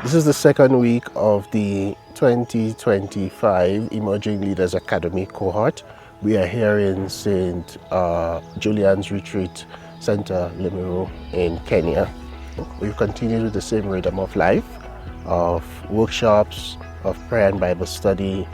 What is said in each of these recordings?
This is the second week of the 2025 Emerging Leaders Academy cohort. We are here in St. Julian's Retreat Center, Limuru in Kenya. We've continued with the same rhythm of life, of workshops, of prayer and Bible study,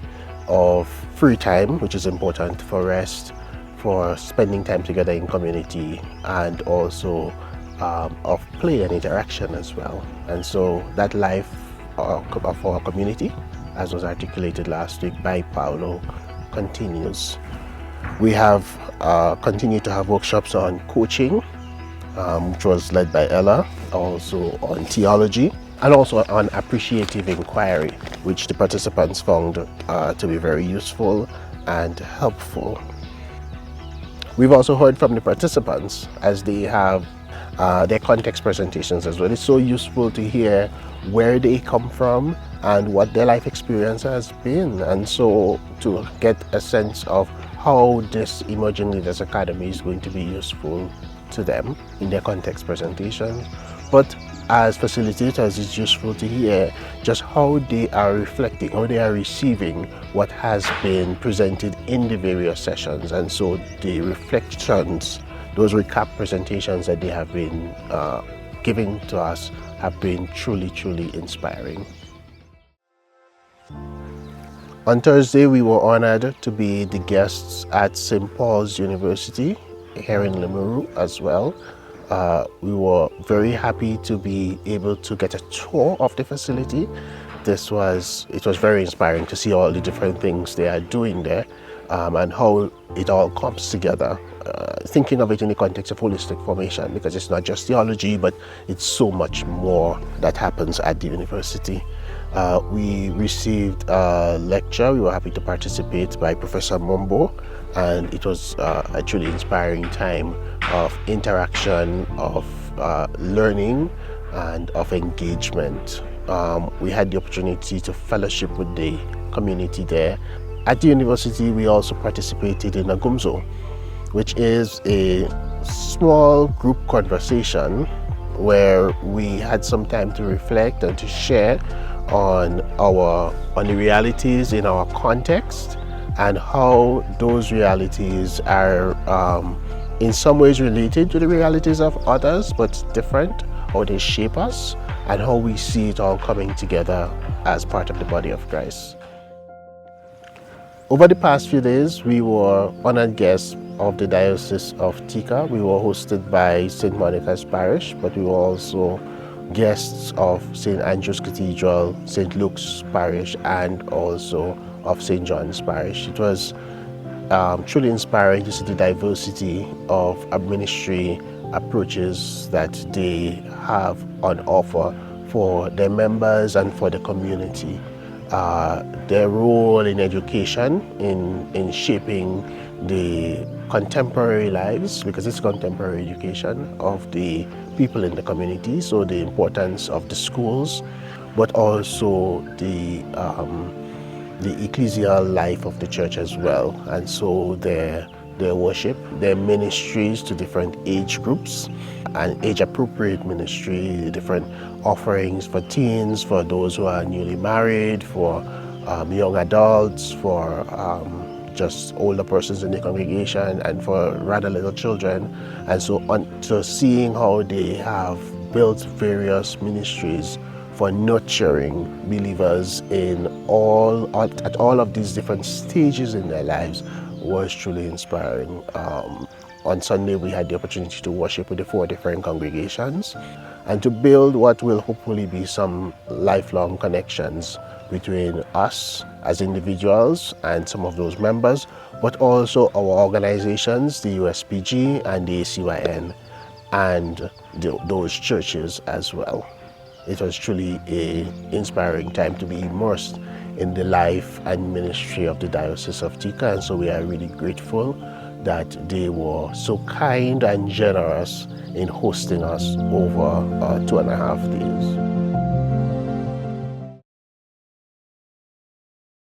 of free time, which is important for rest, for spending time together in community, and also of play and interaction as well. And so that life of our community, as was articulated last week by Paulo, continues. We have continued to have workshops on coaching, which was led by Ella, also on theology, and also on appreciative inquiry, which the participants found to be very useful and helpful. We've also heard from the participants as they have their context presentations as well. It's so useful to hear where they come from and what their life experience has been, and so to get a sense of how this Emerging Leaders Academy is going to be useful to them in their context presentations. But as facilitators, it's useful to hear just how they are reflecting, how they are receiving what has been presented in the various sessions. And so the reflections, those recap presentations that they have been giving to us have been truly, truly inspiring. On Thursday, we were honored to be the guests at St. Paul's University here in Limuru as well. We were very happy to be able to get a tour of the facility. It was very inspiring to see all the different things they are doing there and how it all comes together. Thinking of it in the context of holistic formation, because it's not just theology, but it's so much more that happens at the university. We received a lecture. We were happy to participate by Professor Mombo, and it was a truly inspiring time of interaction, of learning, and of engagement. We had the opportunity to fellowship with the community there. At the university, we also participated in a gumzo, which is a small group conversation where we had some time to reflect and to share on the realities in our context and how those realities are in some ways related to the realities of others, but different, how they shape us, and how we see it all coming together as part of the body of Christ. Over the past few days, we were honored guests of the Diocese of Thika. We were hosted by St. Monica's Parish, but we were also guests of St. Andrews Cathedral, St. Luke's Parish, and also of St. John's Parish. It was truly inspiring to see the diversity of ministry approaches that they have on offer for their members and for the community. Their role in education, in shaping the contemporary lives, because it's contemporary education of the people in the community, so the importance of the schools, but also the ecclesial life of the church as well. And so their worship, their ministries to different age groups, and age-appropriate ministry, different offerings for teens, for those who are newly married, for young adults, for just older persons in the congregation, and for rather little children. And so seeing how they have built various ministries for nurturing believers at all of these different stages in their lives was truly inspiring. On Sunday, we had the opportunity to worship with the 4 different congregations and to build what will hopefully be some lifelong connections between us as individuals and some of those members, but also our organizations, the USPG and the ACYN, and those churches as well. It was truly an inspiring time to be immersed in the life and ministry of the Diocese of Thika, and so we are really grateful that they were so kind and generous in hosting us over 2.5 days.